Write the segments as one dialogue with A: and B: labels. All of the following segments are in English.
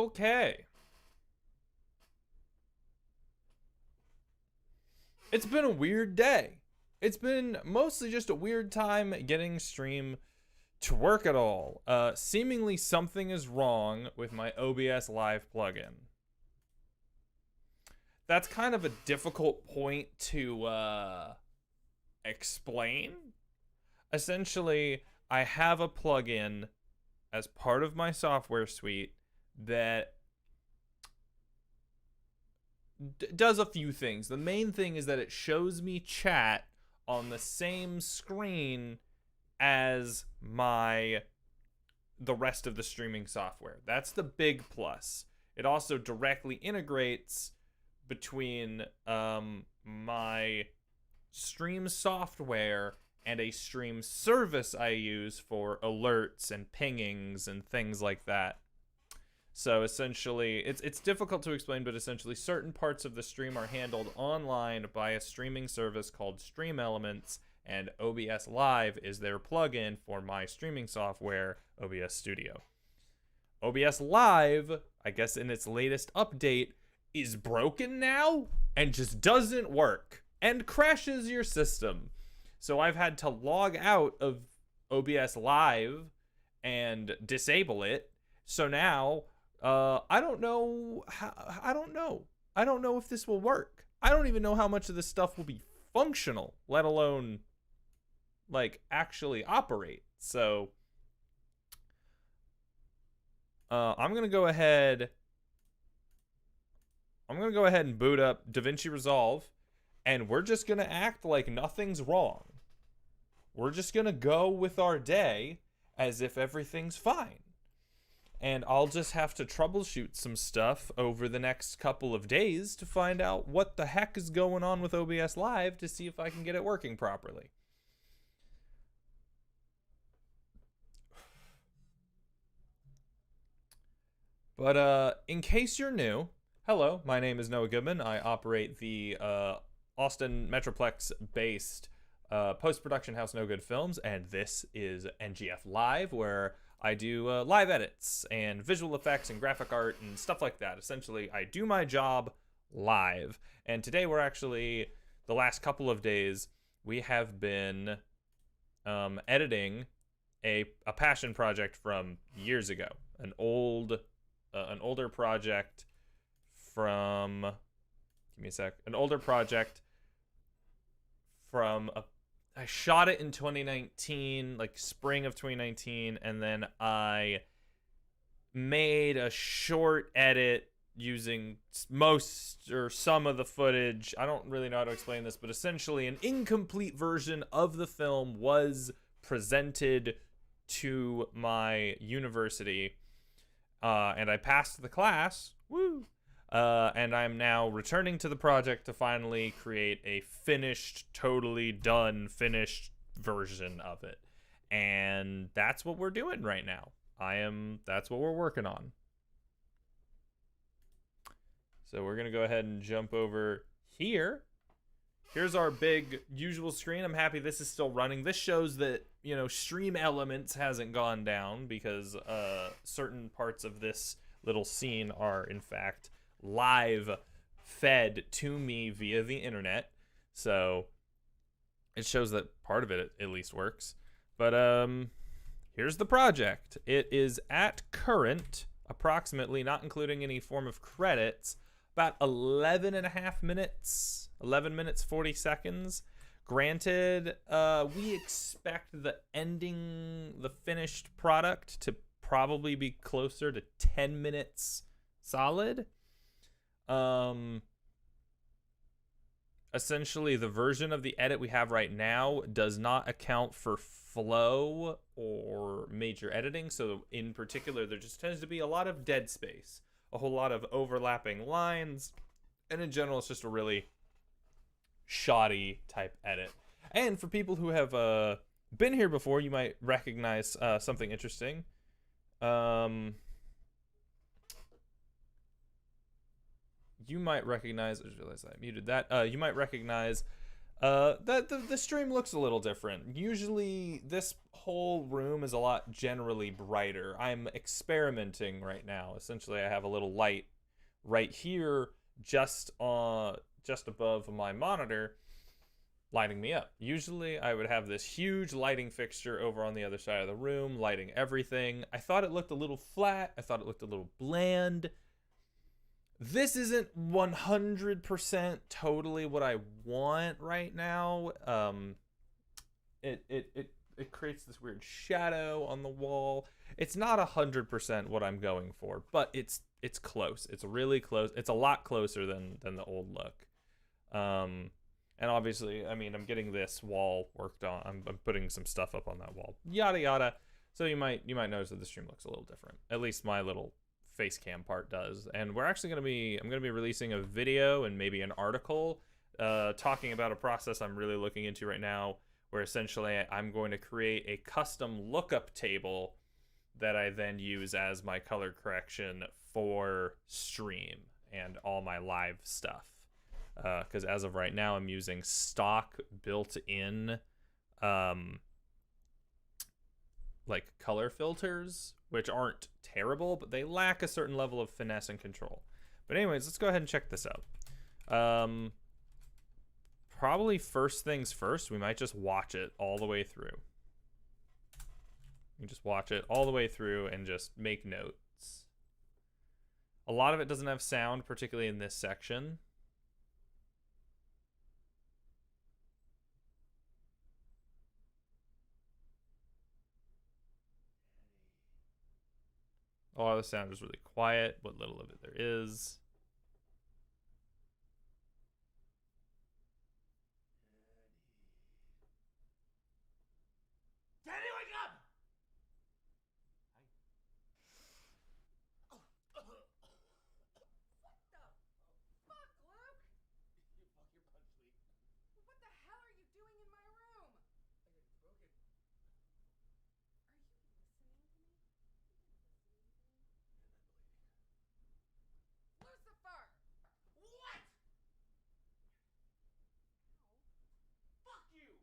A: Okay. It's been a weird day. It's been mostly just a weird time getting stream to work at all. Seemingly something is wrong with my OBS Live plugin. That's kind of a difficult point to explain. Essentially, I have a plugin as part of my software suite that does a few things. The main thing is that it shows me chat on the same screen as the rest of the streaming software. That's the big plus. It also directly integrates between my stream software and a stream service I use for alerts and pingings and things like that. So essentially, it's difficult to explain, but essentially certain parts of the stream are handled online by a streaming service called Stream Elements, and OBS Live is their plugin for my streaming software, OBS Studio. OBS Live, I guess in its latest update, is broken now and just doesn't work and crashes your system. So I've had to log out of OBS Live and disable it. So now I don't know if this will work. I don't even know how much of this stuff will be functional, let alone like actually operate. So I'm gonna go ahead and boot up DaVinci Resolve, and we're just gonna act like nothing's wrong. We're just gonna go with our day as if everything's fine. And I'll just have to troubleshoot some stuff over the next couple of days to find out what the heck is going on with OBS Live to see if I can get it working properly. But in case you're new, hello, my name is Noah Goodman. I operate the Austin Metroplex-based post-production house No Good Films, and this is NGF Live, where I do live edits and visual effects and graphic art and stuff like that. Essentially, I do my job live. And today we're actually, the last couple of days, we have been editing a passion project from years ago. An older project from, give me a sec, an older project from I shot it in 2019, like spring of 2019, and then I made a short edit using most or some of the footage. I don't really know how to explain this, but essentially an incomplete version of the film was presented to my university, and I passed the class. Woo! And I'm now returning to the project to finally create a finished, totally done, finished version of it. And that's what we're doing right now. That's what we're working on. So we're going to go ahead and jump over here. Here's our big usual screen. I'm happy this is still running. This shows that, you know, Stream Elements hasn't gone down because certain parts of this little scene are, in fact, live fed to me via the internet, so it shows that part of it at least works. But here's the project. It is at current, approximately, not including any form of credits, about 11 minutes 40 seconds. Granted, we expect the finished product to probably be closer to 10 minutes solid. Essentially, the version of the edit we have right now does not account for flow or major editing. So in particular, there just tends to be a lot of dead space, a whole lot of overlapping lines, and in general, it's just a really shoddy type edit. And for people who have been here before, you might recognize something interesting. You might recognize, I just realized I muted that. You might recognize The stream looks a little different. Usually this whole room is a lot generally brighter. I'm experimenting right now. Essentially, I have a little light right here just above my monitor lighting me up. Usually I would have this huge lighting fixture over on the other side of the room lighting everything. I thought it looked a little flat. I thought it looked a little bland. This isn't 100% totally what I want right now. It creates this weird shadow on the wall. It's not 100% what I'm going for, but it's close. It's really close. It's a lot closer than the old look. And obviously, I mean, I'm getting this wall worked on. I'm putting some stuff up on that wall. Yada yada. So you might notice that the stream looks a little different. At least my little face cam part does. And we're actually I'm gonna be releasing a video and maybe an article talking about a process I'm really looking into right now, where essentially I'm going to create a custom lookup table that I then use as my color correction for stream and all my live stuff. Because as of right now, I'm using stock built-in like color filters, which aren't terrible, but they lack a certain level of finesse and control. But anyways, let's go ahead and check this out. Probably first things first, we might just watch it all the way through. You just watch it all the way through and just make notes. A lot of it doesn't have sound, particularly in this section. A lot of the sound is really quiet, what little of it there is.
B: Daddy, wake up! What the fuck, Luke? You fuck your punch leak. What the hell are you doing in my room? I got it broken. Are you listening to me? Lucifer! What? Fuck you!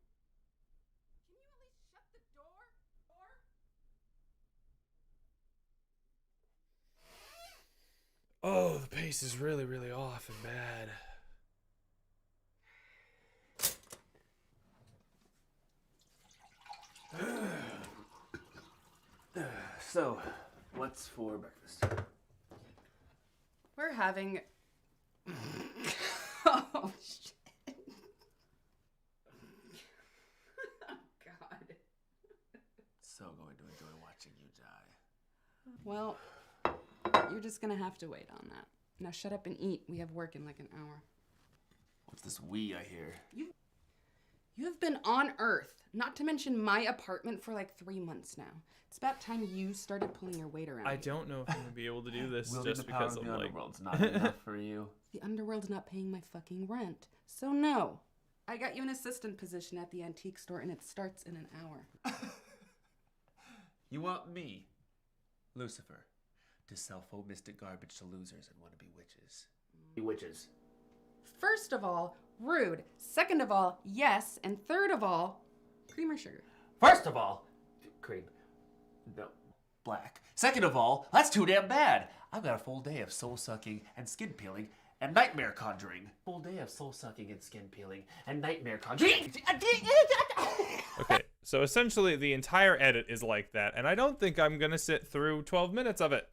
B: Can you at least shut the door?
A: Oh, the pace is really, really off and bad.
B: So, what's for breakfast?
C: We're having... Oh, shit. Oh, God.
B: So going to enjoy watching you die.
C: Well, you're just gonna have to wait on that. Now shut up and eat. We have work in like an hour.
B: What's this we I hear?
C: You have been on Earth, not to mention my apartment, for like 3 months now. It's about time you started pulling your weight around.
A: I don't know if I'm gonna be able to do this just
B: the power
A: because
B: of
A: I'm
B: the
A: like...
B: underworld's not enough for you.
C: The underworld's not paying my fucking rent. So no. I got you an assistant position at the antique store and it starts in an hour.
B: You want me, Lucifer, to sell faux mystic garbage to losers and wannabe witches. Witches.
C: First of all, rude. Second of all, yes. And third of all, cream or sugar?
B: First of all, cream. No, black. Second of all, that's too damn bad. I've got a full day of soul sucking and skin peeling and nightmare conjuring. Full day of soul sucking and skin peeling and nightmare conjuring.
A: Okay, so essentially the entire edit is like that, and I don't think I'm gonna sit through 12 minutes of it.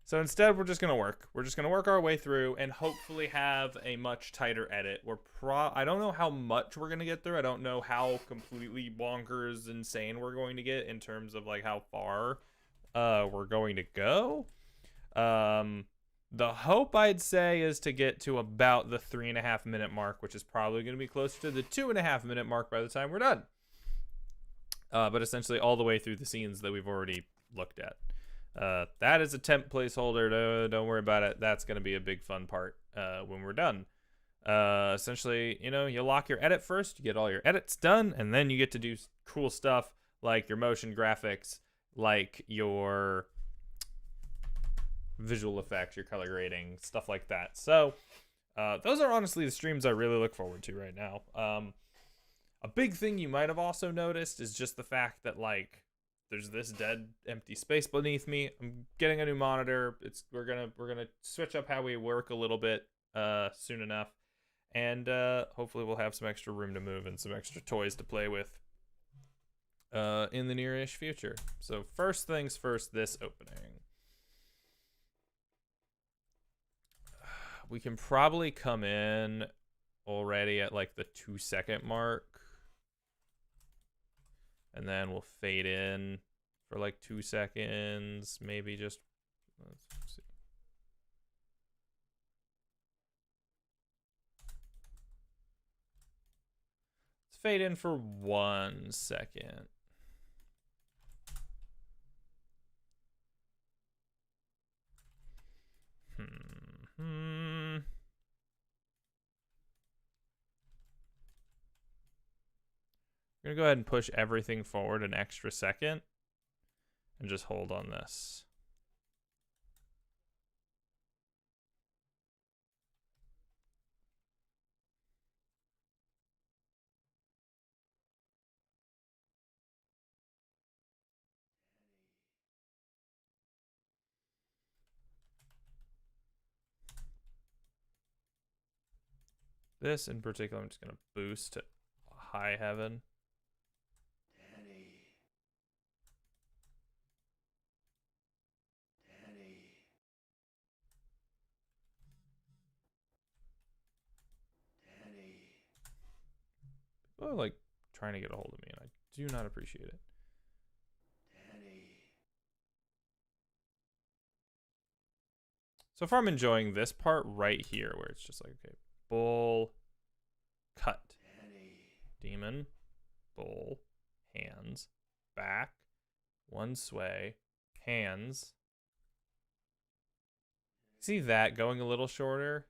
A: So instead, we're just gonna work. We're just gonna work our way through and hopefully have a much tighter edit. I don't know how much we're gonna get through. I don't know how completely bonkers insane we're going to get in terms of like how far we're going to go. The hope, I'd say, is to get to about the 3.5 minute mark, which is probably going to be closer to the 2.5 minute mark by the time we're done. But essentially all the way through the scenes that we've already looked at. That is a temp placeholder. Don't worry about it. That's going to be a big fun part when we're done. Essentially, you know, you lock your edit first, you get all your edits done, and then you get to do cool stuff like your motion graphics, like your visual effects, your color grading, stuff like that. So those are honestly the streams I really look forward to right now. A big thing you might have also noticed is just the fact that like there's this dead empty space beneath me. I'm getting a new monitor. We're gonna switch up how we work a little bit soon enough, and hopefully we'll have some extra room to move and some extra toys to play with in the near-ish future. So first things first, this opening. We can probably come in already at like the 2-second mark. And then we'll fade in for like 2 seconds. Maybe just, let's see. Let's fade in for 1 second. I'm gonna go ahead and push everything forward an extra second and just hold on this. This in particular, I'm just gonna boost to high heaven. People are like trying to get a hold of me, and I do not appreciate it. So far, I'm enjoying this part right here, where it's just like, okay, bull, cut, demon, bull, hands, back, one sway, hands. See that going a little shorter?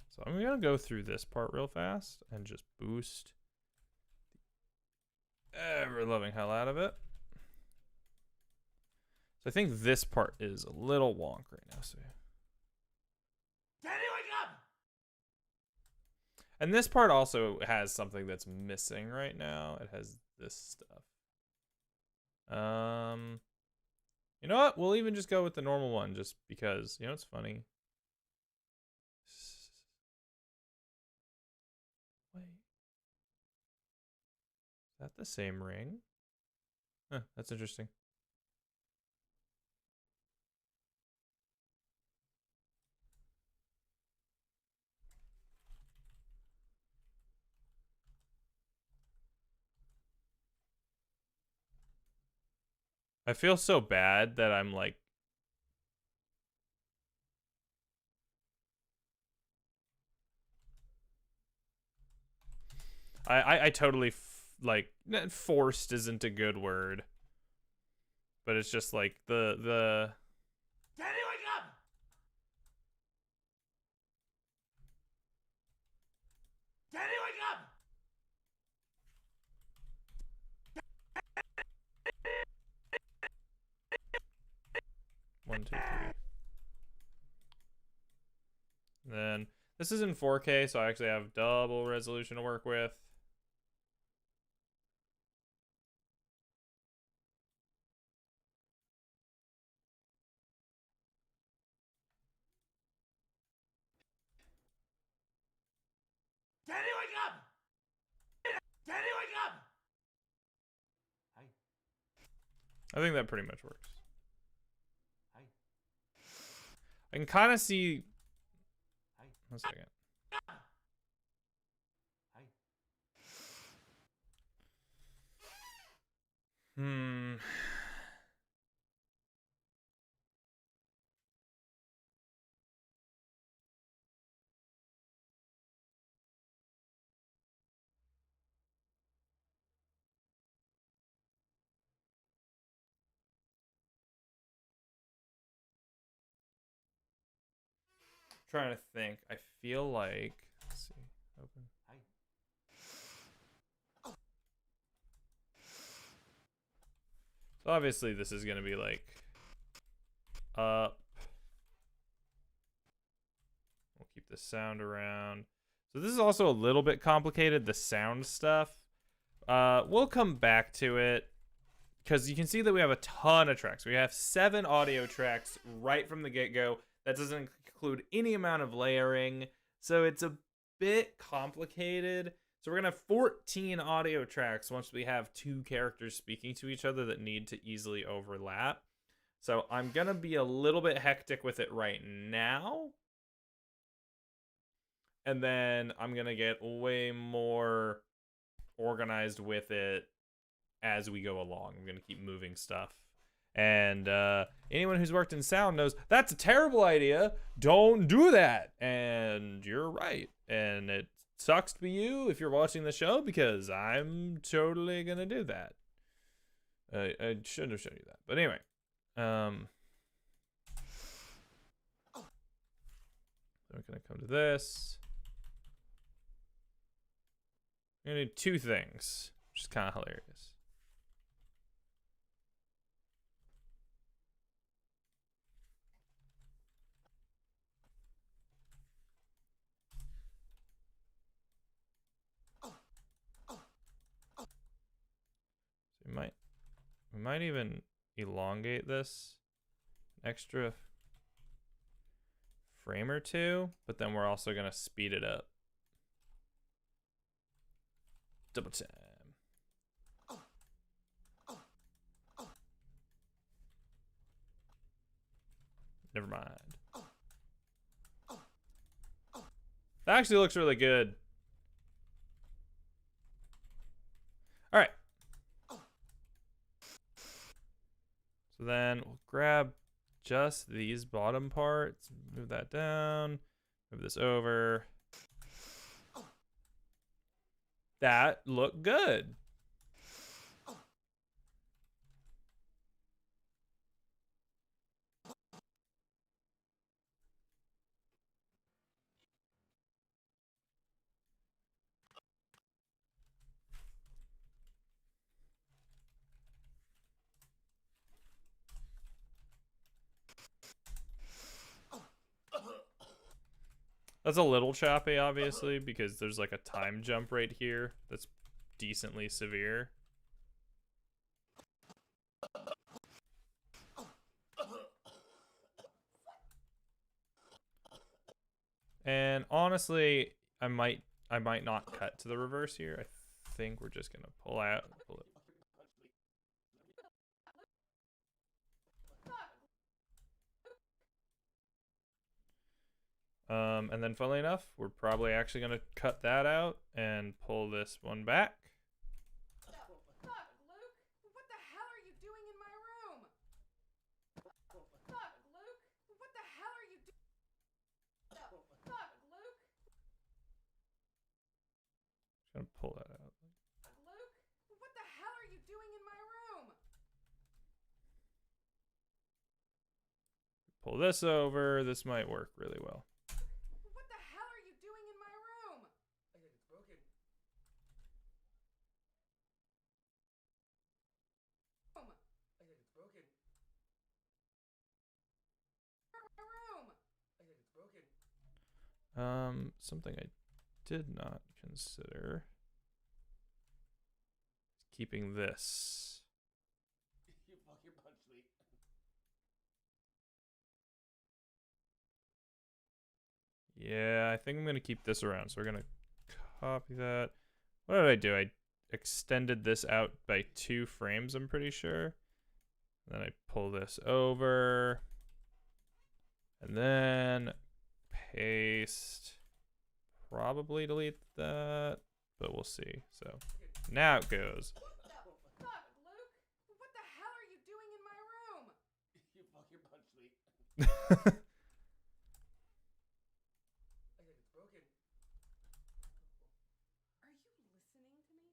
A: So I'm gonna go through this part real fast and just boost the ever-loving hell out of it. So I think this part is a little wonk right now. So, and this part also has something that's missing right now. It has this stuff. You know what? We'll even just go with the normal one, just because you know it's funny. Wait, is that the same ring? Huh, that's interesting. I feel so bad that I'm like, I totally like, forced isn't a good word, but it's just like the Daddy, wake up! Daddy, wake up! 1, 2, 3. Then this is in 4K, so I actually have double resolution to work with. Daddy, wake up! Daddy, wake up! Hi. I think that pretty much works. Hi. I can kind of see. Hi. 1 second. Hi. trying to think. I feel like, let's see, open. So obviously this is gonna be like up. We'll keep the sound around. So this is also a little bit complicated, the sound stuff. We'll come back to it because you can see that we have a ton of tracks. We have 7 audio tracks right from the get-go. That doesn't include any amount of layering. So it's a bit complicated. So we're gonna have 14 audio tracks once we have 2 characters speaking to each other that need to easily overlap. So I'm gonna be a little bit hectic with it right now. And then I'm gonna get way more organized with it as we go along. I'm gonna keep moving stuff. And anyone who's worked in sound knows that's a terrible idea. Don't do that. And you're right. And it sucks to be you if you're watching the show because I'm totally gonna do that. I shouldn't have shown you that. But anyway. Then we're gonna come to this. I'm gonna do 2 things, which is kind of hilarious. So we might even elongate this an extra frame or 2, but then we're also gonna speed it up. Double time. Never mind. That actually looks really good. All right. So then we'll grab just these bottom parts, move that down, move this over. That looked good. That's a little choppy, obviously, because there's like a time jump right here that's decently severe. And honestly, I might not cut to the reverse here. I think we're just gonna pull it. And then funnily enough, we're probably actually gonna cut that out and pull this one back.
C: Fuck, Luke! What the hell are you doing in my room? Fuck, Luke! What the hell are you doing? Fuck, Luke!
A: Just gonna pull that out.
C: Luke! What the hell are you doing in my room?
A: Pull this over. This might work really well.
C: What the hell are you doing in my room?
B: I think it's broken.
C: I
B: think it's broken.
C: My room.
B: I think it's broken.
A: Something I did not consider is keeping this.
B: You fucking punched me.
A: Yeah, I think I'm gonna keep this around. So we're gonna copy that. What did I do? I extended this out by 2 frames, I'm pretty sure. Then I pull this over. And then paste. Probably delete that, but we'll see. So now it goes.
C: Fuck, Luke! What the hell are you doing in my room?
B: You fucking punched me. I think it's broken.
C: Are you listening to me? Even listening to me?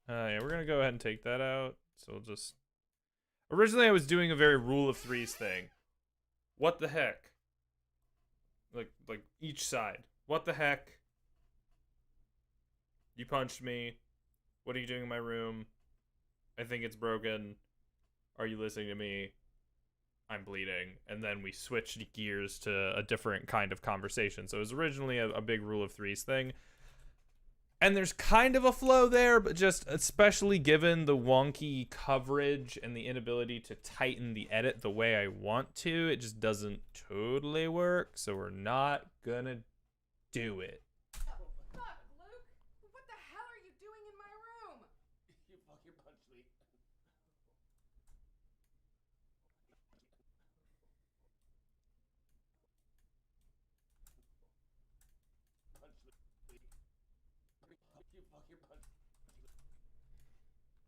A: Yeah, we're gonna go ahead and take that out. So we'll just. Originally, I was doing a very rule of threes thing. What the heck? Like each side. What the heck? You punched me. What are you doing in my room? I think it's broken. Are you listening to me? I'm bleeding. And then we switched gears to a different kind of conversation. So it was originally a big rule of threes thing. And there's kind of a flow there, but just especially given the wonky coverage and the inability to tighten the edit the way I want to, it just doesn't totally work. So we're not gonna do it.
C: Fuck, Luke! What the hell are you doing in my room?
B: You fucking punched me. You fucking punched me.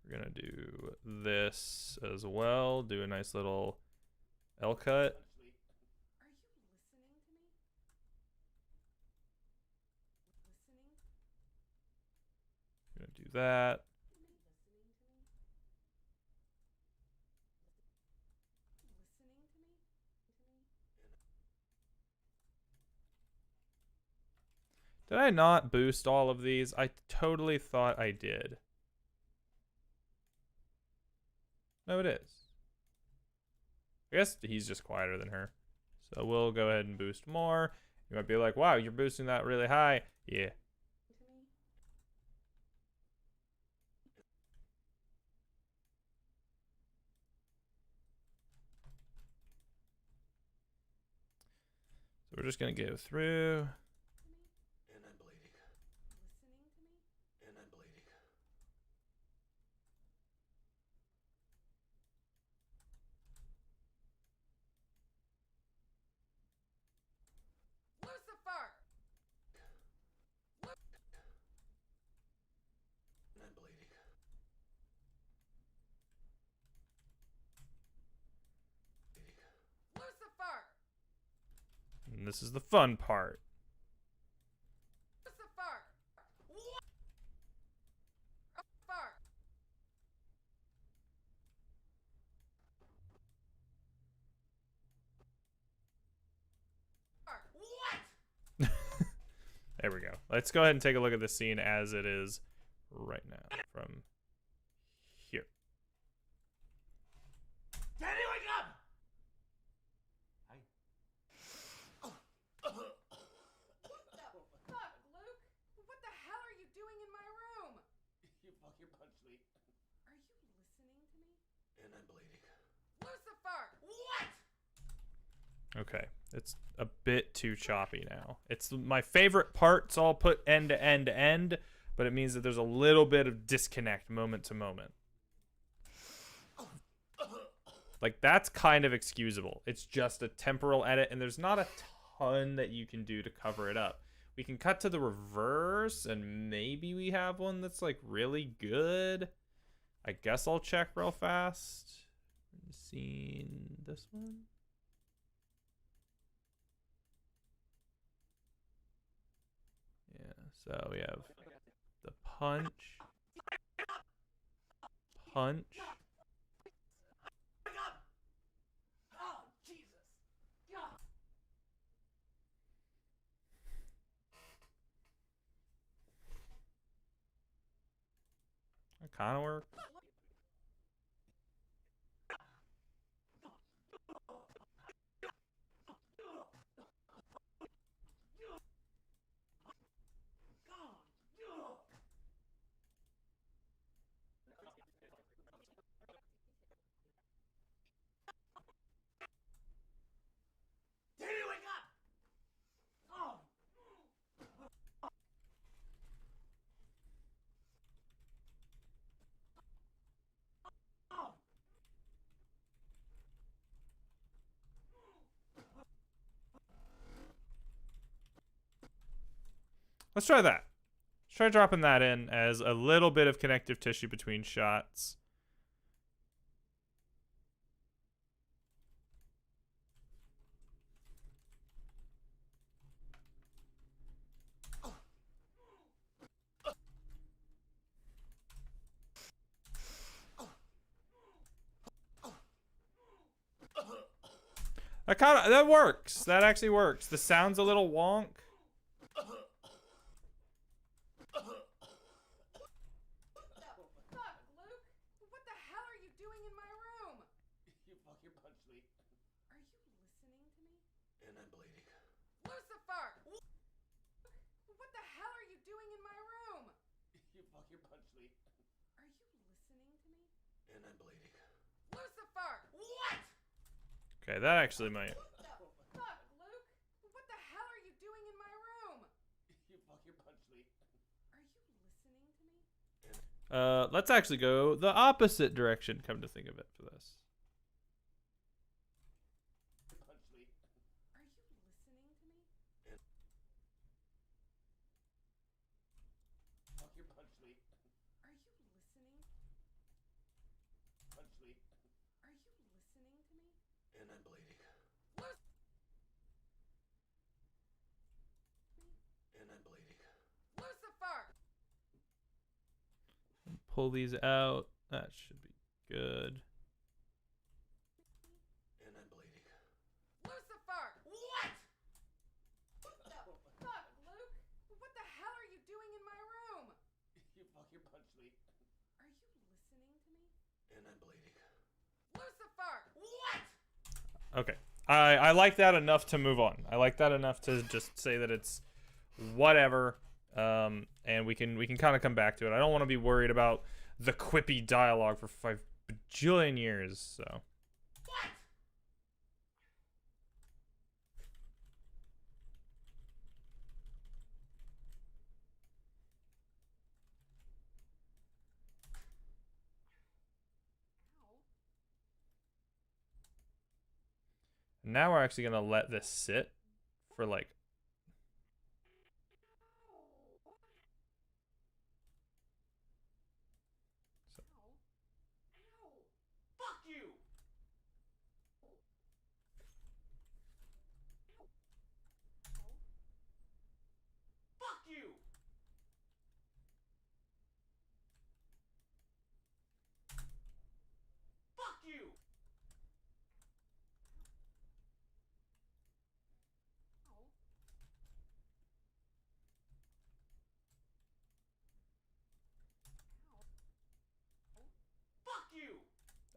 A: We're gonna do this as well. Do a nice little L cut.
C: Are you listening to me? Listening?
A: We're gonna do that.
C: Listening to me? Listening to me?
A: Did I not boost all of these? I totally thought I did. No, it is. I guess he's just quieter than her. So we'll go ahead and boost more. You might be like, wow, you're boosting that really high. Yeah.
C: To me?
A: So we're just going to go through.
B: And I'm bleeding.
C: Listening to me?
B: And I'm bleeding.
C: Lucifer!
B: And I'm bleeding.
C: Lucifer!
A: And this is the fun part.
C: Lucifer! What? Lucifer! What?
A: There we go. Let's go ahead and take a look at the scene as it is right now from here.
B: Daddy, wake up! Hi.
C: Fuck, Luke! What the hell are you doing in my room?
B: You fucking punched me.
C: Are you listening to me?
B: And I'm bleeding.
C: Lucifer! What?
A: Okay, it's a bit too choppy now. It's my favorite parts all put end to end to end, but it means that there's a little bit of disconnect moment to moment. Like, that's kind of excusable. It's just a temporal edit, and there's not a ton that you can do to cover it up. We can cut to the reverse, and maybe we have one that's, like, really good. I guess I'll check real fast. Scene this one. Yeah, so we have the punch. Punch.
B: Wake up! Oh, Jesus! God!
A: That kind of works.
B: Daddy, wake up! Oh! Oh!
A: Let's try that. Let's try dropping that in as a little bit of connective tissue between shots. That works. That actually works. The sound's a little wonk.
C: Fuck, Luke! What the hell are you doing in my room?
B: You fucking punched me.
C: Are you listening to me?
B: And I'm bleeding.
C: Lucifer! What the hell are you doing in my room?
B: You fucking punched me.
C: Are you listening to me?
B: And I'm bleeding.
C: Lucifer! What?
A: Okay, that actually might.
C: Fuck, Luke! What the hell are you doing in my room?
B: You fucking punched me.
C: Are you listening to me?
A: Let's actually go the opposite direction, come to think of it, for this.
B: You punched me.
C: Are you listening to me?
B: Fucking punched me.
C: Are you listening?
B: Punched me.
C: Are you listening to me?
B: And I'm bleeding. And I'm bleeding.
C: Lucifer!
A: Pull these out. That should be good.
B: And I'm bleeding.
C: Lucifer! What? Fuck, Luke! What the hell are you doing in my room?
B: You fucking punched me.
C: Are you listening to me?
B: And I'm bleeding.
C: Lucifer! What?
A: Okay. I like that enough to move on. I like that enough to just say that it's whatever. And we can kind of come back to it. I don't want to be worried about the quippy dialogue for 5 bajillion years, so.
C: What?
A: Now we're actually gonna let this sit for like.
B: Fuck you! Fuck you! Fuck you! Fuck you!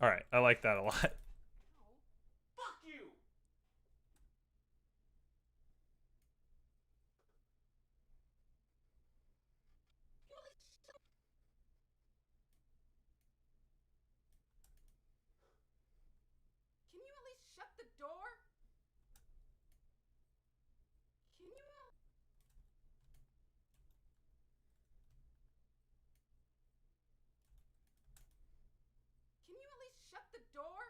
A: All right, I like that a lot.
B: Fuck you!
C: Can you at least shut the door? Can you Can you at least shut the door?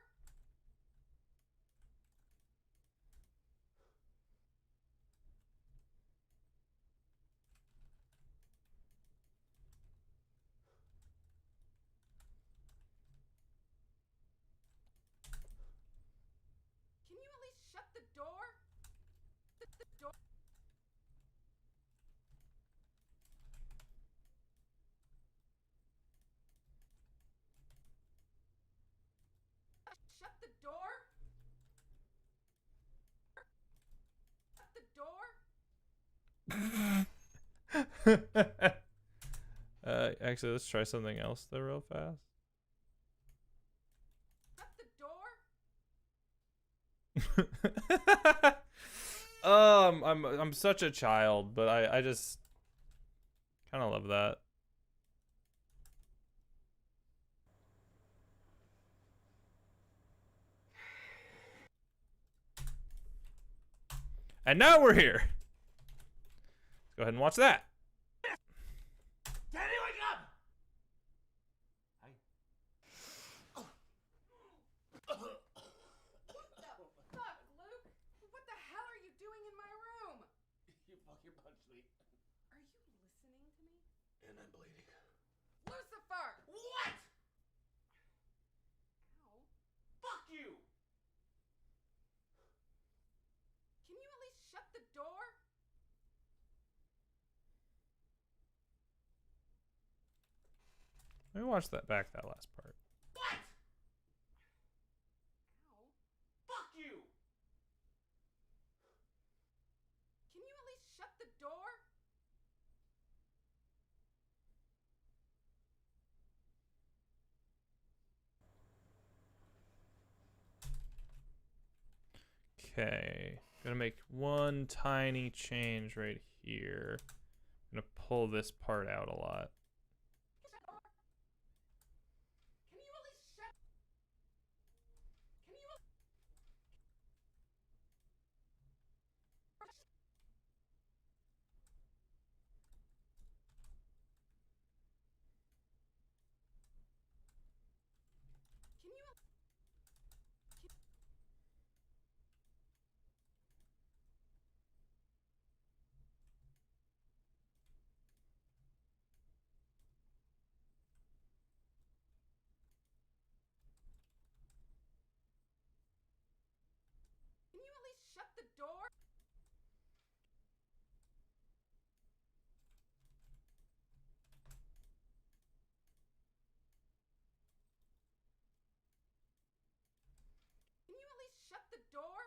C: Can you at least shut the door? The door. Shut the door? Shut the door?
A: Actually, let's try something else though, real fast.
C: Shut the door?
A: I'm such a child, but I just kind of love that. And now we're here. Let's go ahead and watch that.
B: Daddy, wake up! Hi.
C: Fuck, Luke! What the hell are you doing in my room?
B: You fucking punched me.
C: Are you listening to me?
B: And I'm bleeding.
C: Lucifer! What? Ow.
B: Fuck you!
C: Can you at least shut the door?
A: Let me watch that back, that last part.
B: What?
C: Ow.
B: Fuck you!
A: Okay, gonna make one tiny change right here. I'm gonna pull this part out a lot.
C: Can you at least shut? Can you? Can you? Can you at least shut the door? Can you at least shut the door?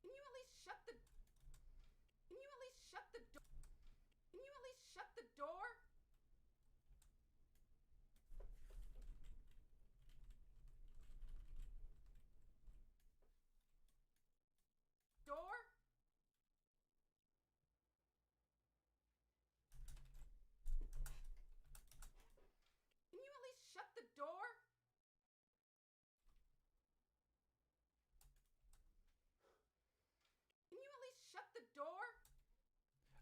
C: Can you at least shut the? Can you at least shut the door? Can you at least shut the door? Door? Can you at least shut the door? Can you at least shut the door?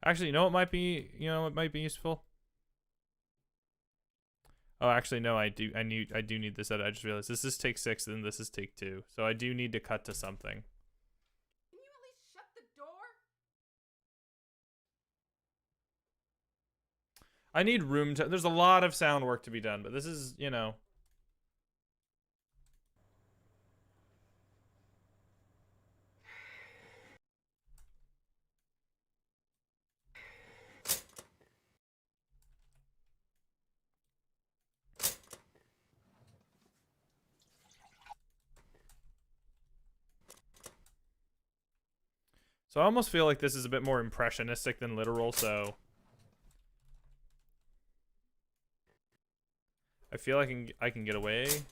A: Actually, you know what might be, what might be useful? Oh, actually, no, I do need this edit. I just realized this is take 6, and then this is take 2. So I do need to cut to something.
C: Can you at least shut the door?
A: I need room to, there's a lot of sound work to be done, but this is, So I almost feel like this is a bit more impressionistic than literal, so I feel like I can get away. It's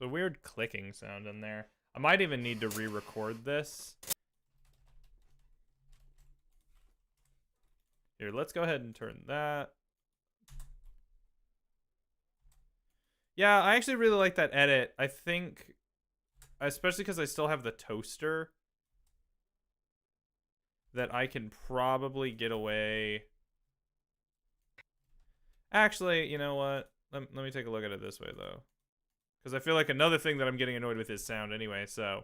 A: a weird clicking sound in there. I might even need to re-record this. Here, let's go ahead and turn that. Yeah, I actually really like that edit. I think, especially because I still have the toaster, that I can probably get away. Actually, you know what? Let me take a look at it this way, though. Because I feel like another thing that I'm getting annoyed with is sound anyway, so.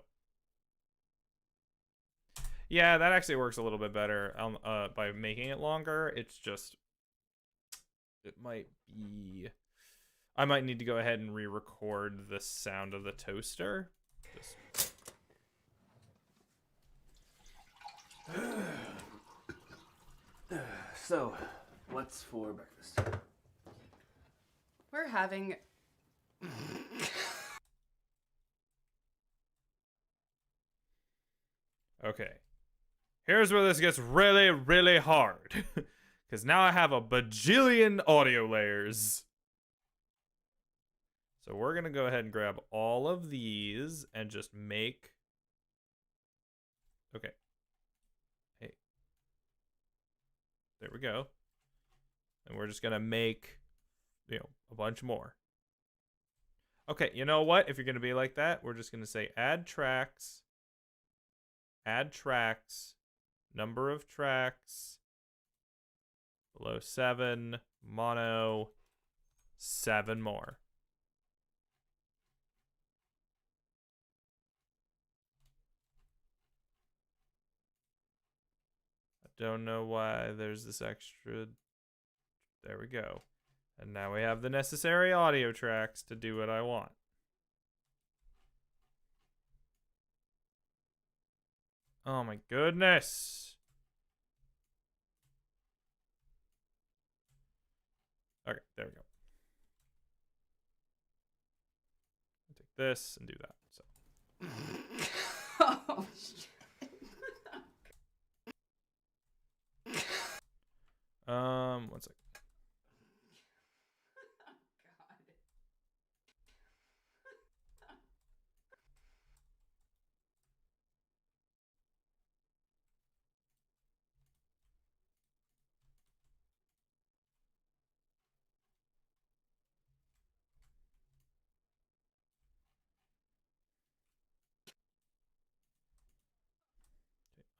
A: Yeah, that actually works a little bit better by making it longer. It's just, it might be, I might need to go ahead and re-record the sound of the toaster. Just...
B: So, what's for breakfast?
C: We're having.
A: Okay. Here's where this gets really, really hard. Because now I have a bajillion audio layers. So we're going to go ahead and grab all of these and just make... Okay. Hey. There we go. And we're just going to make, a bunch more. Okay, you know what? If you're going to be like that, we're just going to say add tracks, number of tracks, below 7, mono, 7 more. I don't know why there's this extra. There we go. And now we have the necessary audio tracks to do what I want. Oh my goodness. Okay, there we go. Take this and do that. So.
C: Oh, shit.
A: One second.
C: God.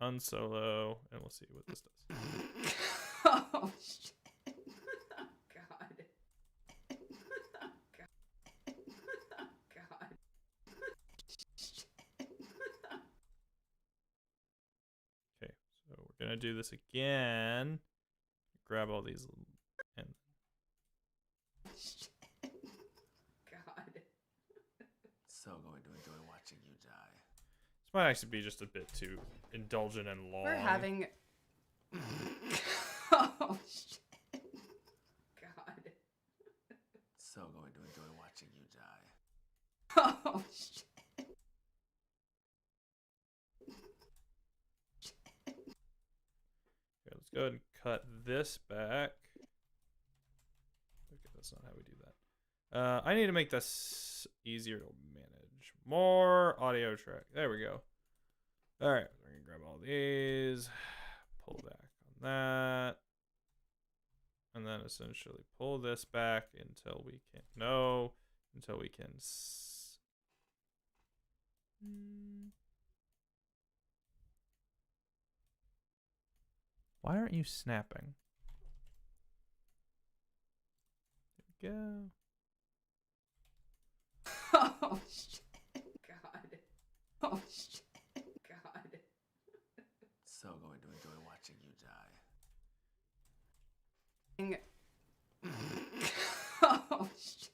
A: Unsolo, and we'll see what this does.
C: Oh, shit. God. God.
A: Okay, so we're gonna do this again. Grab all these, and
C: God.
B: So going to enjoy watching you die.
A: this might actually be just a bit too indulgent and long.
C: We're having. Oh, shit. God.
B: So going to enjoy watching you die.
C: Oh, shit.
A: Okay, let's go ahead and cut this back. Okay, that's not how we do that. I need to make this easier to manage. More audio track. There we go. All right, we're gonna grab all these, pull back on that, and then essentially pull this back until we can until we can. Why aren't you snapping? There we go.
C: Oh, shit. God. Oh, shit. God.
B: So going to enjoy watching you die.
C: Oh, shit.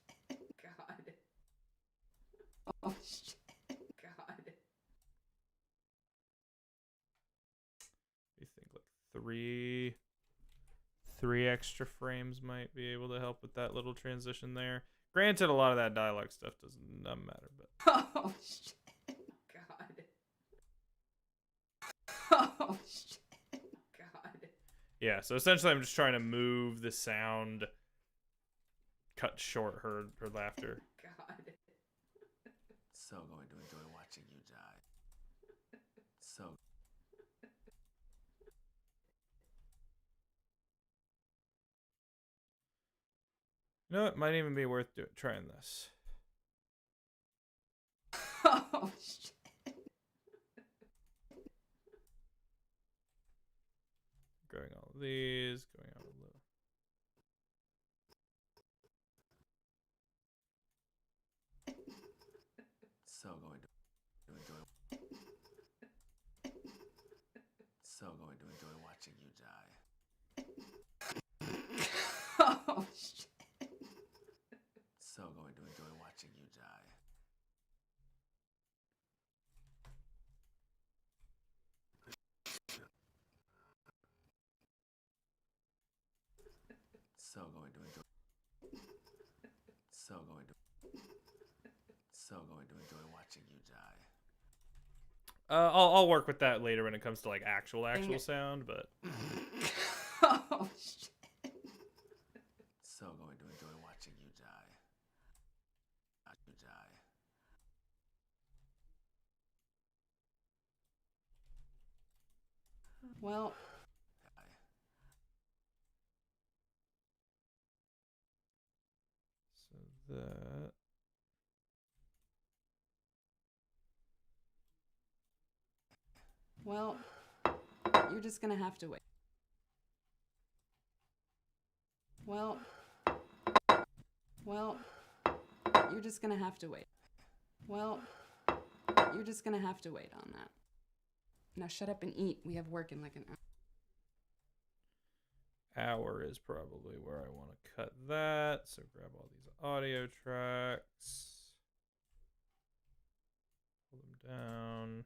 C: God. Oh, shit. God.
A: You think like three extra frames might be able to help with that little transition there. Granted, a lot of that dialogue stuff doesn't matter, but
C: Oh, shit. God. Oh, shit. God.
A: yeah. So essentially, I'm just trying to move the sound, cut short her laughter.
C: God.
B: So going to enjoy watching you die. So.
A: You know what? Might even be worth trying this.
C: Oh, shit.
A: Going all of these, going out a little.
B: So going to enjoy. So going to enjoy watching you die.
C: Oh, shit.
B: So going to enjoy watching you die. So going to enjoy. So going to. So going to enjoy watching you die.
A: I'll work with that later when it comes to like actual sound, but
C: Oh, shit.
B: So going to enjoy watching you die. You die.
C: Well,
B: Die.
A: so that
C: well, you're just gonna have to wait. Well, you're just gonna have to wait. Well, you're just gonna have to wait on that. Now shut up and eat. We have work in like an
A: hour is probably where I want to cut that. So grab all these audio tracks, pull them down.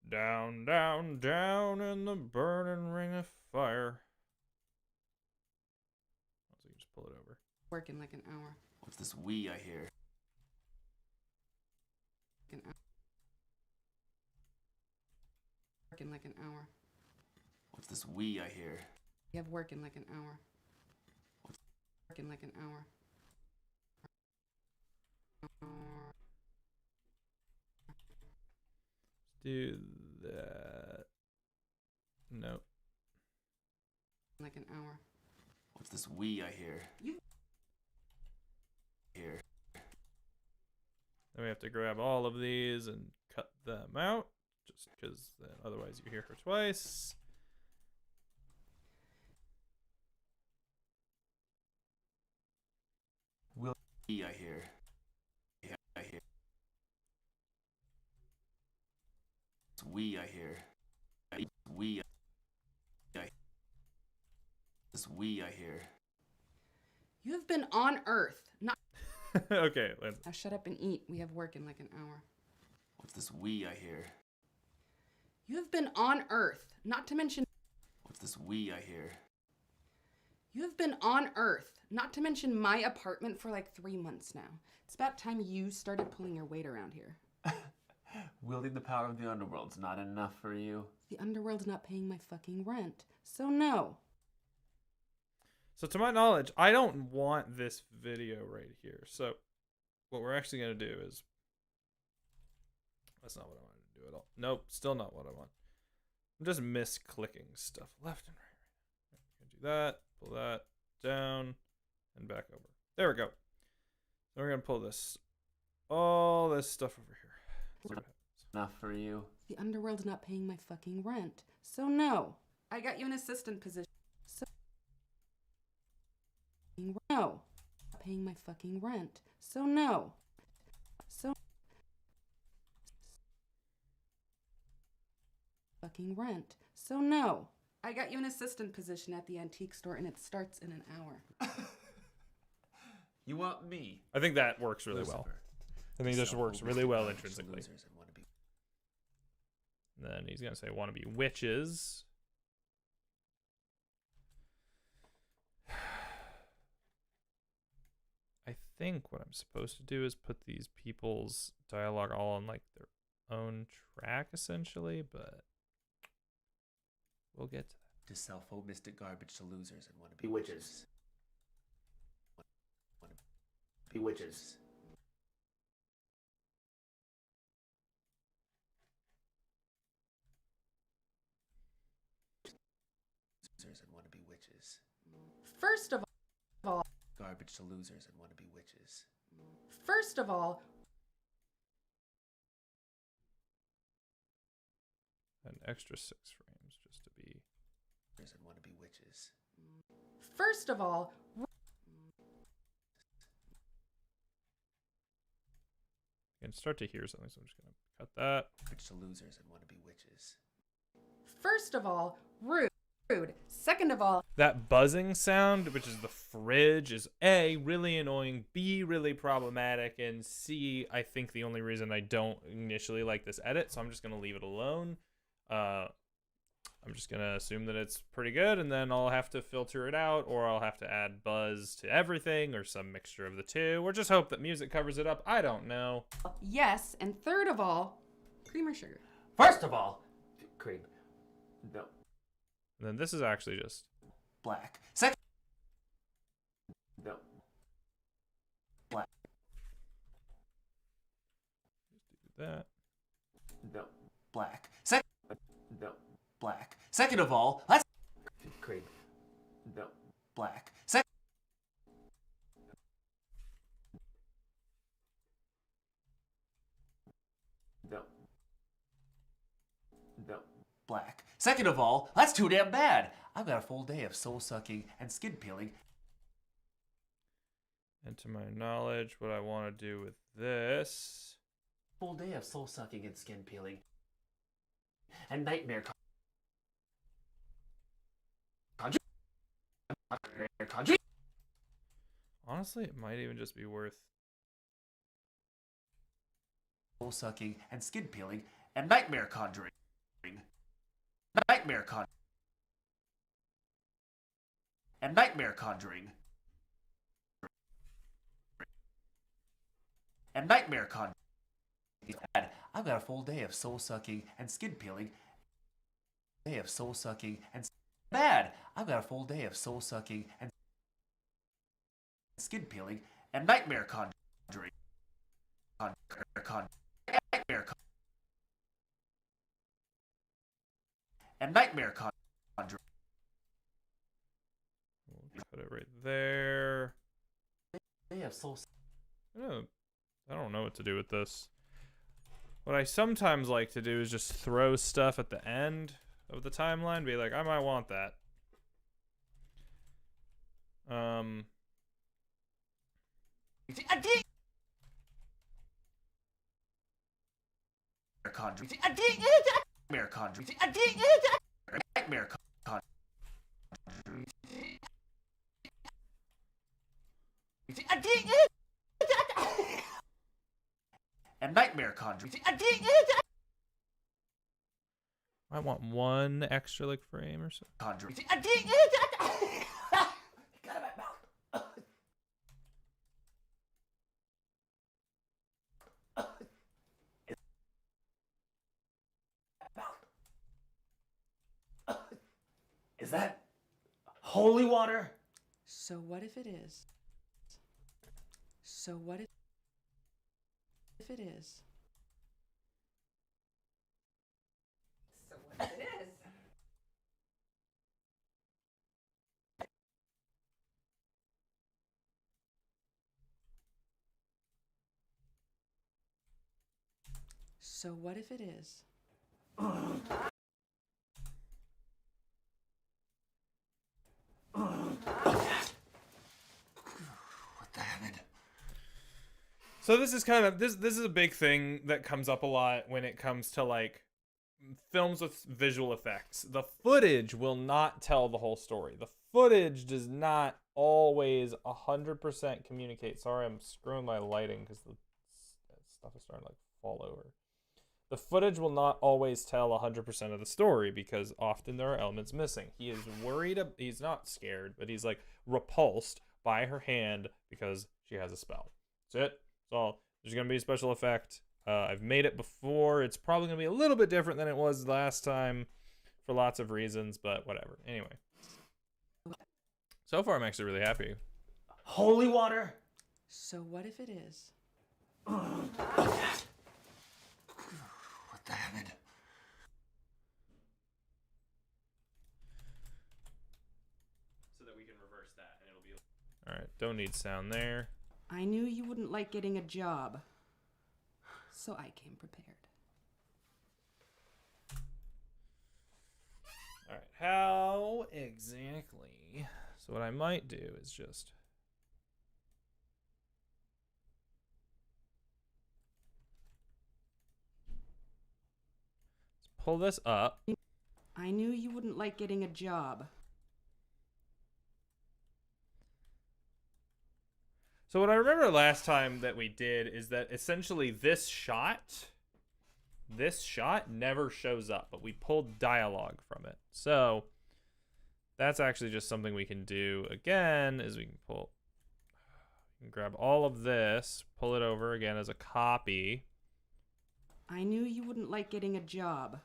A: Down, down, down in the burning ring of fire. So you just pull it over.
C: work in like an hour.
B: What's this we I hear?
C: Work in like an hour.
B: What's this we I hear?
C: You have work in like an hour. Work in like an hour.
A: Do that. Nope.
C: Like an hour.
B: What's this we I hear? Here.
A: Then we have to grab all of these and cut them out, just because otherwise you hear her twice.
B: Will we I hear? Yeah, I hear. It's we I hear. We. This we I hear.
C: You have been on Earth. Not.
A: Okay, let's.
C: Now shut up and eat. We have work in like an hour.
B: What's this we I hear?
C: You have been on Earth. Not to mention.
B: What's this we I hear?
C: You have been on Earth. Not to mention my apartment for like 3 months now. It's about time you started pulling your weight around here.
B: Wielding the power of the underworld's not enough for you.
C: The underworld's not paying my fucking rent. So no.
A: So to my knowledge, I don't want this video right here. So what we're actually going to do is... That's not what I wanted to do at all. Nope, still not what I want. I'm just misclicking stuff left and right. Do that, pull that down, and back over. There we go. So we're going to pull this, all this stuff over here. See what happens.
B: Enough for you.
C: The underworld's not paying my fucking rent. So no. I got you an assistant position. So no. Not paying my fucking rent. So no. So fucking rent. So no. I got you an assistant position at the antique store and it starts in an hour.
B: You want me?
A: I think that works really well.
B: Lucifer.
A: I think this works really well
B: Losers
A: intrinsically.
B: and wanna be-
A: And then he's going to say, want to be witches. I think what I'm supposed to do is put these people's dialogue all on like their own track, essentially, but we'll get to that.
B: To sell faux mystic garbage to losers and want to be witches. Want to be witches. Losers and want to be witches.
C: First of all,
B: Garbage to losers and want to be witches.
C: first of all,
A: An extra 6 frames just to be.
B: Losers and want to be witches.
C: first of all,
A: I can start to hear something, so I'm just going to cut that.
B: Garbage to losers and want to be witches.
C: first of all, rude. Second of all,
A: That buzzing sound, which is the fridge, is A, really annoying, B, really problematic, and C, I think the only reason I don't initially like this edit, so I'm just going to leave it alone. I'm just going to assume that it's pretty good, and then I'll have to filter it out, or I'll have to add buzz to everything, or some mixture of the two, or just hope that music covers it up. I don't know.
C: yes, and third of all, cream or sugar.
B: First of all, cream. No.
A: And then this is actually just...
B: Black. Second. No. Black.
A: do that.
B: No. Black. Second. No. Black. Second of all, let's. Cream. No. Black. Second. No. No. Black. Second of all, that's too damn bad. I've got a full day of soul sucking and skin peeling.
A: And to my knowledge, what I want to do with this...
B: Full day of soul sucking and skin peeling. And nightmare conjuring.
A: Honestly, it might even just be worth...
B: Soul sucking and skin peeling and nightmare conjuring. Nightmare conjuring. And nightmare conjuring. And nightmare conjuring. bad. I've got a full day of soul sucking and skin peeling. Day of soul sucking and bad. I've got a full day of soul sucking and skin peeling and nightmare conjuring. Nightmare and nightmare conjuring.
A: We'll put it right there.
B: Day of soul.
A: I don't know what to do with this. What I sometimes like to do is just throw stuff at the end of the timeline, be like, I might want that.
B: Conjuring. Nightmare conjuring. Nightmare conjuring. And nightmare conjuring.
A: I want one extra like frame or so.
B: Conjuring. Is that holy water?
C: So what if it is? So what if it is? So what if it is? So what if it is?
B: What the heaven?
A: So this is kind of this is a big thing that comes up a lot when it comes to like films with visual effects. The footage will not tell the whole story. The footage does not always 100% communicate. Sorry, I'm screwing my lighting because the stuff is starting to like fall over. The footage will not always tell 100% of the story because often there are elements missing. He is worried, he's not scared, but he's like repulsed by her hand because she has a spell. That's it. That's all. There's going to be a special effect. I've made it before. It's probably going to be a little bit different than it was last time for lots of reasons, but whatever. Anyway. So far, I'm actually really happy.
B: Holy water?
C: So what if it is?
B: What the heaven?
A: So that we can reverse that and it'll be... Alright, don't need sound there.
C: I knew you wouldn't like getting a job, so I came prepared.
A: Alright, how exactly? So what I might do is just... let's pull this up.
C: I knew you wouldn't like getting a job.
A: So what I remember last time that we did is that essentially this shot never shows up, but we pulled dialogue from it. So that's actually just something we can do again, is we can grab all of this, pull it over again as a copy.
C: I knew you wouldn't like getting a job.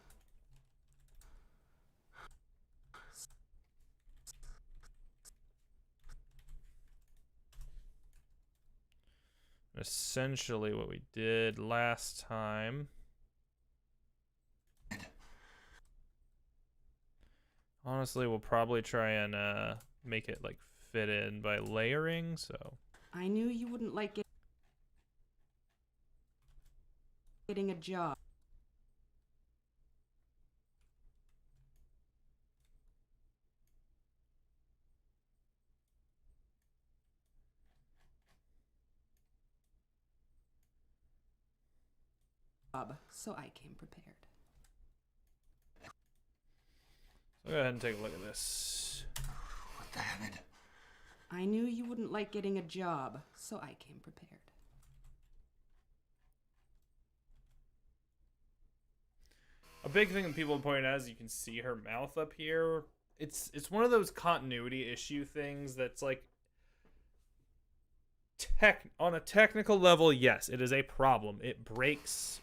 A: Essentially what we did last time. Honestly, we'll probably try and make it like fit in by layering, so.
C: I knew you wouldn't like getting a job. So I came prepared.
A: So go ahead and take a look at this.
B: What the heaven?
C: I knew you wouldn't like getting a job, so I came prepared.
A: A big thing that people point out is you can see her mouth up here. It's one of those continuity issue things that's like on a technical level, yes, it is a problem. It breaks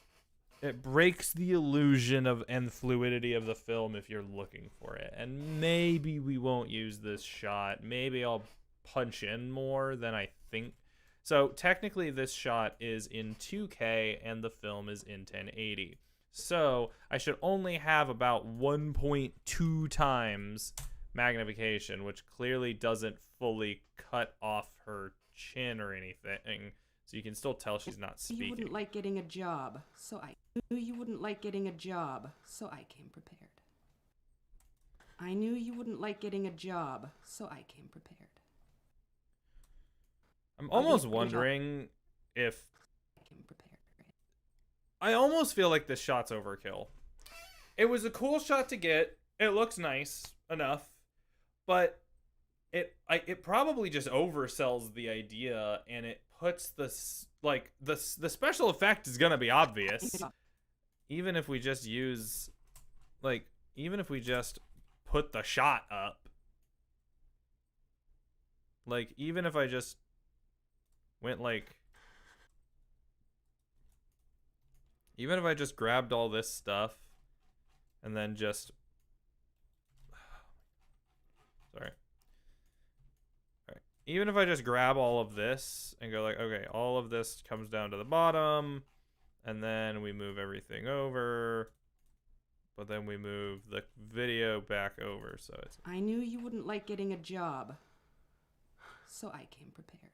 A: it breaks the illusion of and fluidity of the film if you're looking for it. And maybe we won't use this shot. Maybe I'll punch in more than I think. So technically this shot is in 2K and the film is in 1080. So I should only have about 1.2 times magnification, which clearly doesn't fully cut off her chin or anything. So you can still tell she's not speaking.
C: You wouldn't like getting a job, so I knew you wouldn't like getting a job, so I came prepared. I knew you wouldn't like getting a job, so I came prepared.
A: I'm almost wondering if...
C: I came prepared.
A: I almost feel like this shot's overkill. It was a cool shot to get. It looks nice enough, but it probably just oversells the idea, and it puts this, like, the special effect is gonna be obvious. Even if we just use, like, even if we just put the shot up. Like, even if I just went, like... Even if I just grabbed all this stuff and then just... Sorry. Alright. Even if I just grab all of this and go like, okay, all of this comes down to the bottom, and then we move everything over, but then we move the video back over, so it's...
C: I knew you wouldn't like getting a job, so I came prepared.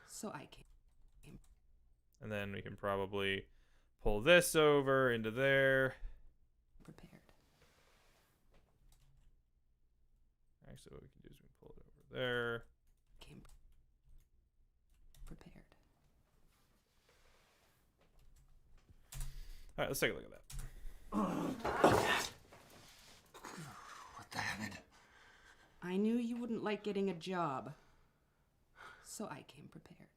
C: So I came.
A: And then we can probably pull this over into there.
C: Prepared.
A: Actually, what we can do is we can pull it over there.
C: Came prepared.
A: All right, let's take a look at that.
B: What the heaven?
C: I knew you wouldn't like getting a job, so I came prepared.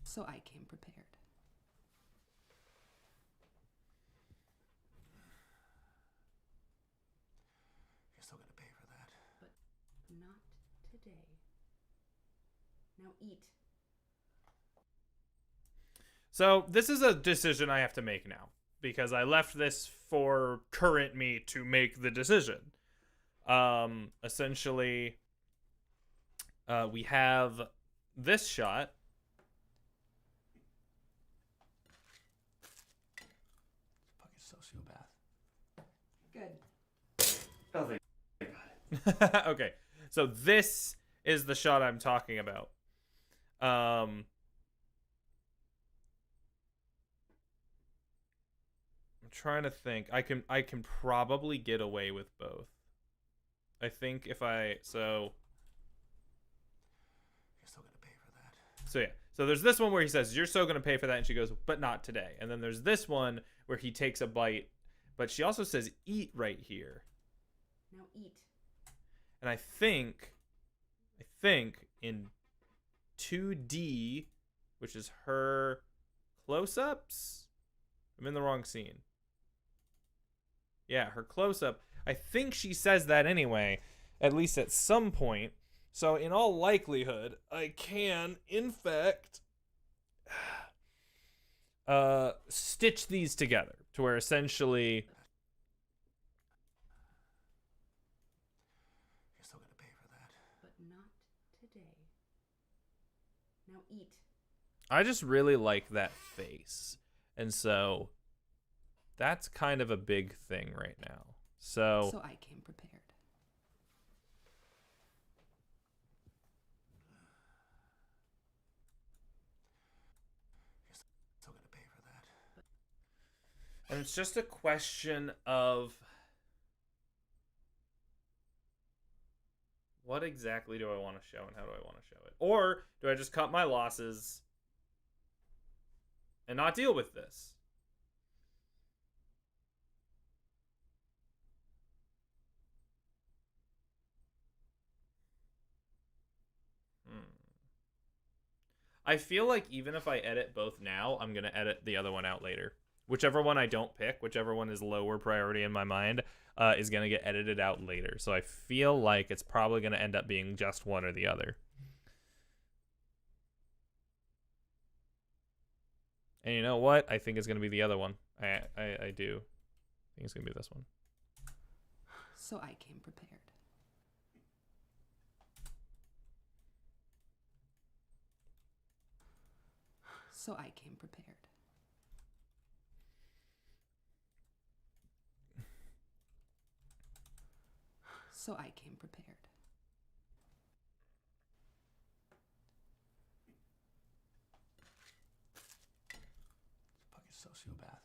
C: So I came prepared.
B: You're still gonna pay for that.
C: But not today. Now eat.
A: So this is a decision I have to make now, because I left this for current me to make the decision. Essentially, we have this shot.
B: Fucking sociopath.
C: Good.
B: Oh, thank God.
A: Okay, so this is the shot I'm talking about. I'm trying to think. I can probably get away with both. I think if I so
B: You're still gonna pay for that.
A: So yeah. So there's this one where he says, "You're so gonna pay for that," and she goes, "But not today." And then there's this one where he takes a bite, but she also says, "Eat" right here.
C: Now eat.
A: And I think in 2D, which is her close-ups. I'm in the wrong scene. Yeah, her close-up. I think she says that anyway, at least at some point. So in all likelihood, I can, in fact, stitch these together to where essentially...
B: You're still gonna pay for that.
C: But not today. Now eat.
A: I just really like that face. And so that's kind of a big thing right now. So
C: So I came prepared.
B: You're still gonna pay for that.
A: and it's just a question of what exactly do I want to show and how do I want to show it? Or do I just cut my losses and not deal with this? I feel like even if I edit both now, I'm going to edit the other one out later. Whichever one I don't pick, whichever one is lower priority in my mind, is going to get edited out later. So I feel like it's probably going to end up being just one or the other. And you know what? I think it's gonna be the other one. I do. I think it's gonna be this one.
C: So I came prepared. So I came prepared. So I came prepared.
B: Fucking sociopath.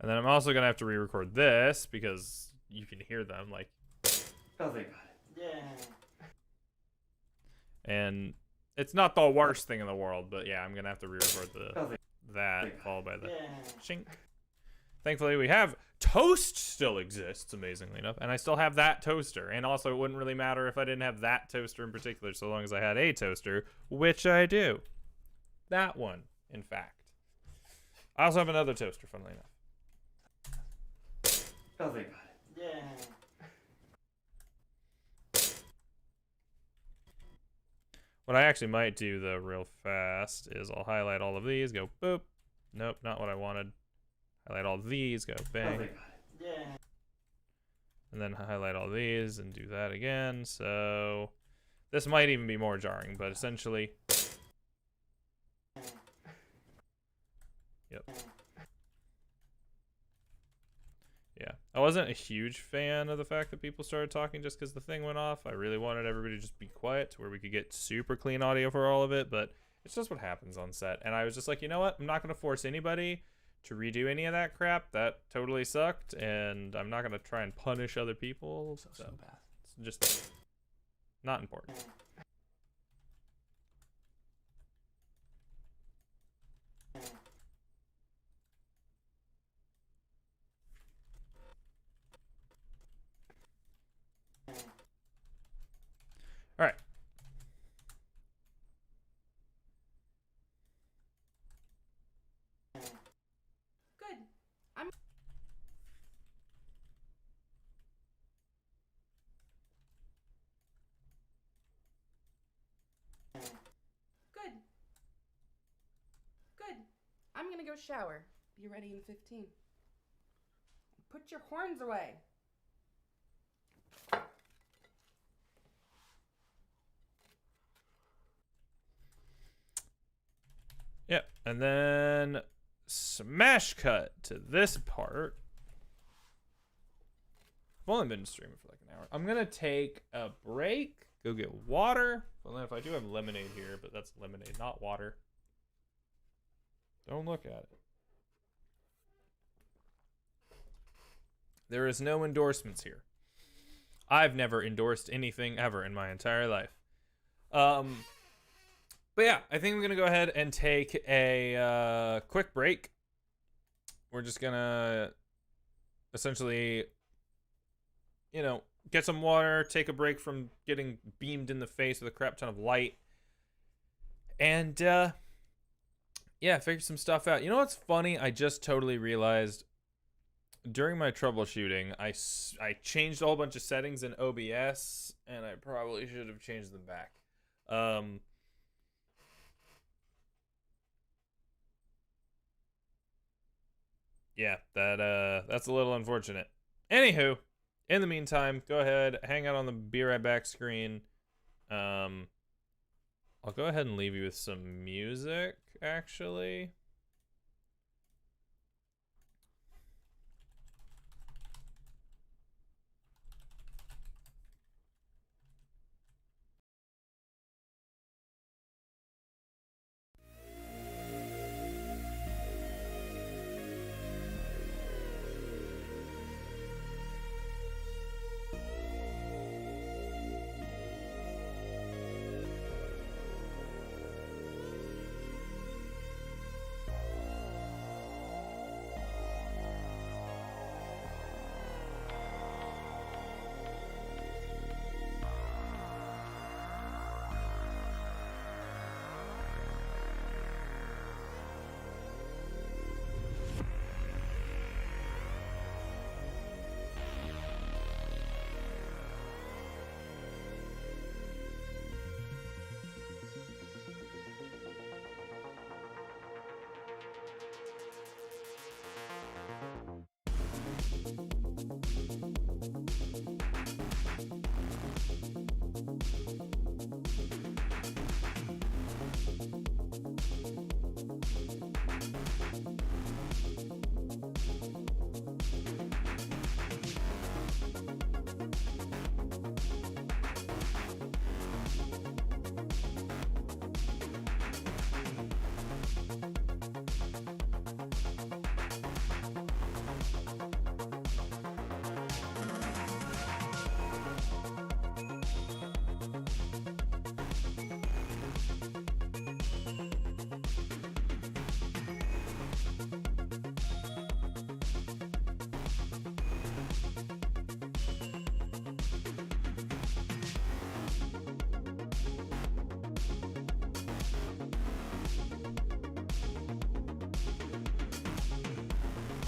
A: And then I'm also gonna have to re-record this because you can hear them like.
B: Oh, thank God. Yeah.
A: And it's not the worst thing in the world, but yeah, I'm gonna have to re-record that followed by the shink. Thankfully, we have toast still exists, amazingly enough, and I still have that toaster. And also, it wouldn't really matter if I didn't have that toaster in particular, so long as I had a toaster, which I do. That one, in fact. I also have another toaster, funnily enough.
B: Oh, thank God. Yeah.
A: What I actually might do, though, real fast, is I'll highlight all of these, go boop. Nope, not what I wanted. Highlight all these, go bang.
B: Oh, thank God. Yeah.
A: And then highlight all these and do that again. So this might even be more jarring, but essentially. Yep. Yeah. I wasn't a huge fan of the fact that people started talking just because the thing went off. I really wanted everybody to just be quiet to where we could get super clean audio for all of it, but it's just what happens on set. And I was just like, you know what? I'm not going to force anybody to redo any of that crap. That totally sucked, and I'm not going to try and punish other people. So it's just not important. All right.
C: Good. I'm. Good. Good. I'm gonna go shower. Be ready in 15. Put your horns away.
A: Yep. And then smash cut to this part. I've only been streaming for like an hour. I'm going to take a break, go get water. Well, if I do have lemonade here, but that's lemonade, not water. Don't look at it. There is no endorsements here. I've never endorsed anything ever in my entire life. But yeah, I think I'm going to go ahead and take a quick break. We're just going to essentially, you know, get some water, take a break from getting beamed in the face with a crap ton of light. And, yeah, figure some stuff out. You know what's funny? I just totally realized during my troubleshooting, I changed a whole bunch of settings in OBS, and I probably should have changed them back. Yeah, that's a little unfortunate. Anywho, in the meantime, go ahead, hang out on the Be Right Back screen. I'll go ahead and leave you with some music, actually.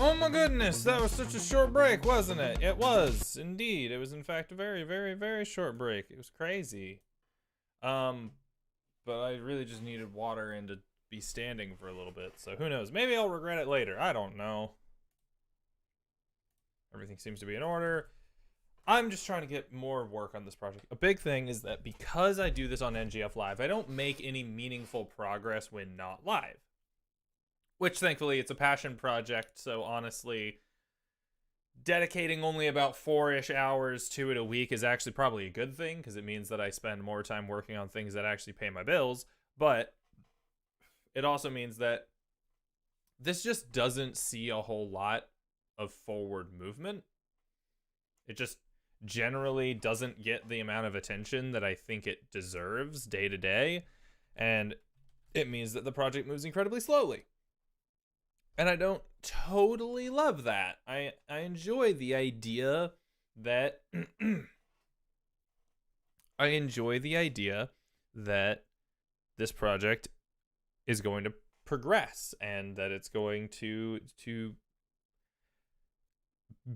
A: Oh my goodness, that was such a short break, wasn't it? It was, indeed. It was, in fact, a very, very, very short break. It was crazy. But I really just needed water and to be standing for a little bit, so who knows? Maybe I'll regret it later. I don't know. Everything seems to be in order. I'm just trying to get more work on this project. A big thing is that because I do this on NGF Live, I don't make any meaningful progress when not live. Which, thankfully, it's a passion project, so honestly, dedicating only about 4-ish hours to it a week is actually probably a good thing, because it means that I spend more time working on things that actually pay my bills, but it also means that this just doesn't see a whole lot of forward movement. It just generally doesn't get the amount of attention that I think it deserves day to day, and it means that the project moves incredibly slowly. And I don't totally love that. I enjoy the idea that I enjoy the idea that this project is going to progress and that it's going to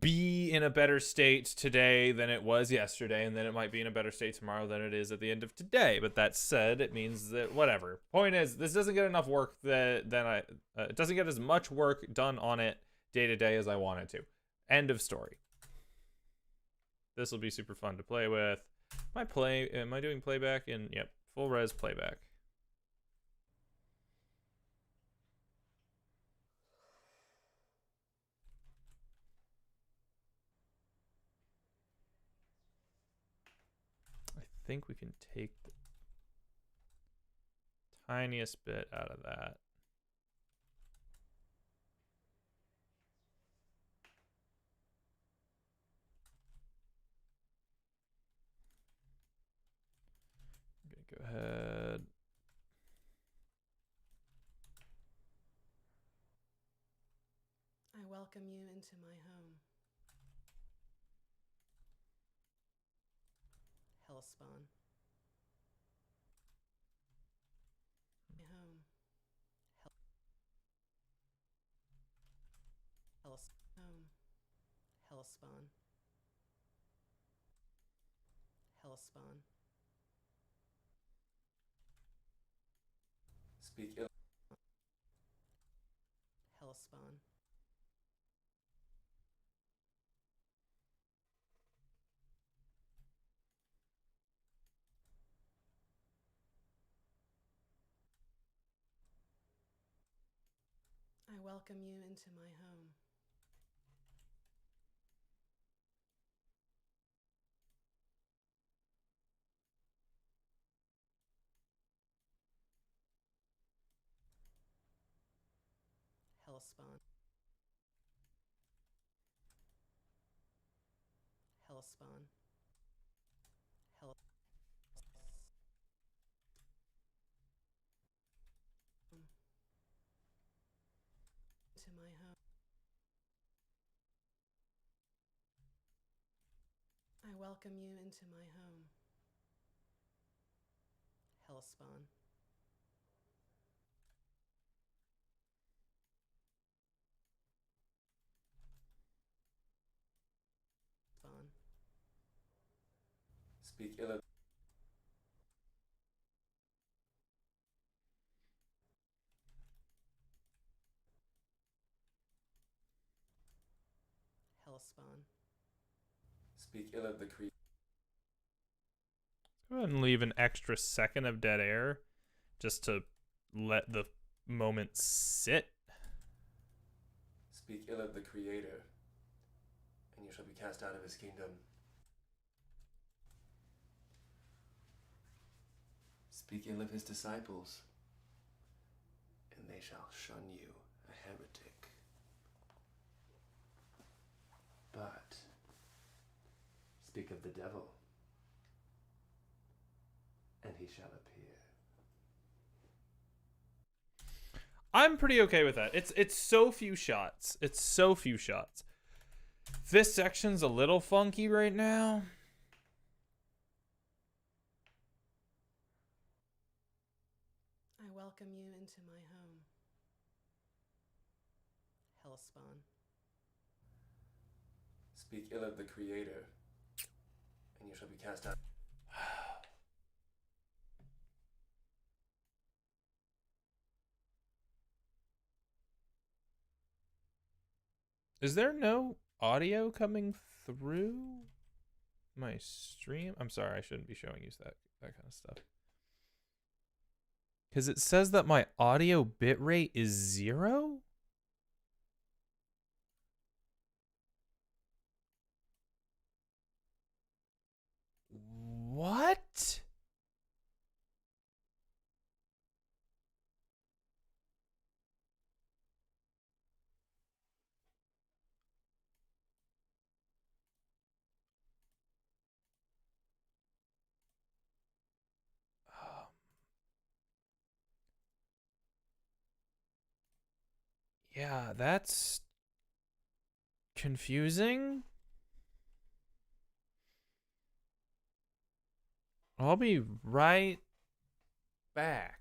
A: be in a better state today than it was yesterday, and then it might be in a better state tomorrow than it is at the end of today. But that said, it means that whatever. Point is, this doesn't get enough work it doesn't get as much work done on it day to day as I want it to. End of story. This will be super fun to play with. Am I doing playback? Yep, full res playback. I think we can take the tiniest bit out of that. I'm gonna go ahead.
C: I welcome you into my home. Hellspawn. My home. Home. Hellspawn. Hellspawn.
B: Speak ill.
C: Hellspawn. I welcome you into my home. Hellspawn. Hellspawn. Hell. To my home. I welcome you into my home. Hellspawn. Spawn.
B: Speak ill of.
C: Hellspawn.
B: Speak ill of the creature.
A: Go ahead and leave an extra second of dead air just to let the moment sit.
B: Speak ill of the Creator, and you shall be cast out of his kingdom. Speak ill of his disciples, and they shall shun you, a heretic. But speak of the devil, and he shall appear.
A: I'm pretty okay with that. It's so few shots. It's so few shots. This section's a little funky right now.
C: I welcome you into my home. Hellspawn.
D: speak ill of the Creator, and you shall be cast out.
A: Is there no audio coming through my stream? I'm sorry, I shouldn't be showing you that kind of stuff. Because it says that my audio bitrate is 0? What? Yeah, that's confusing. I'll be right back.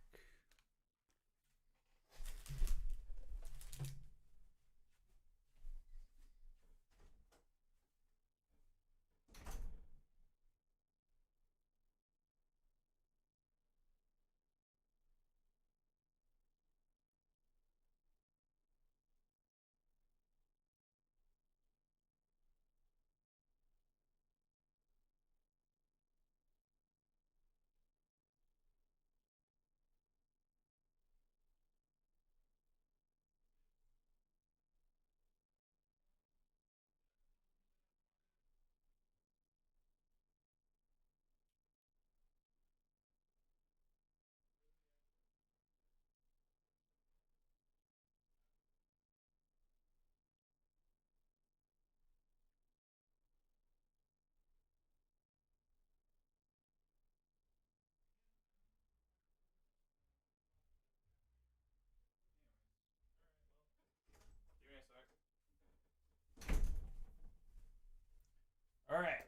A: All right.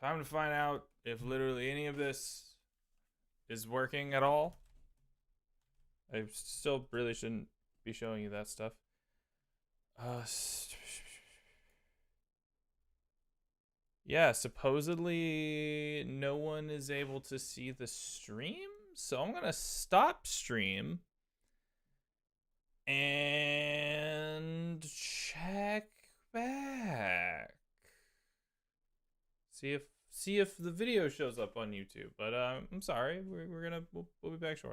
A: Time to find out if literally any of this is working at all. I still really shouldn't be showing you that stuff. Yeah, supposedly no one is able to see the stream, so I'm gonna stop stream and check back. See if the video shows up on YouTube. But I'm sorry, we'll be back shortly.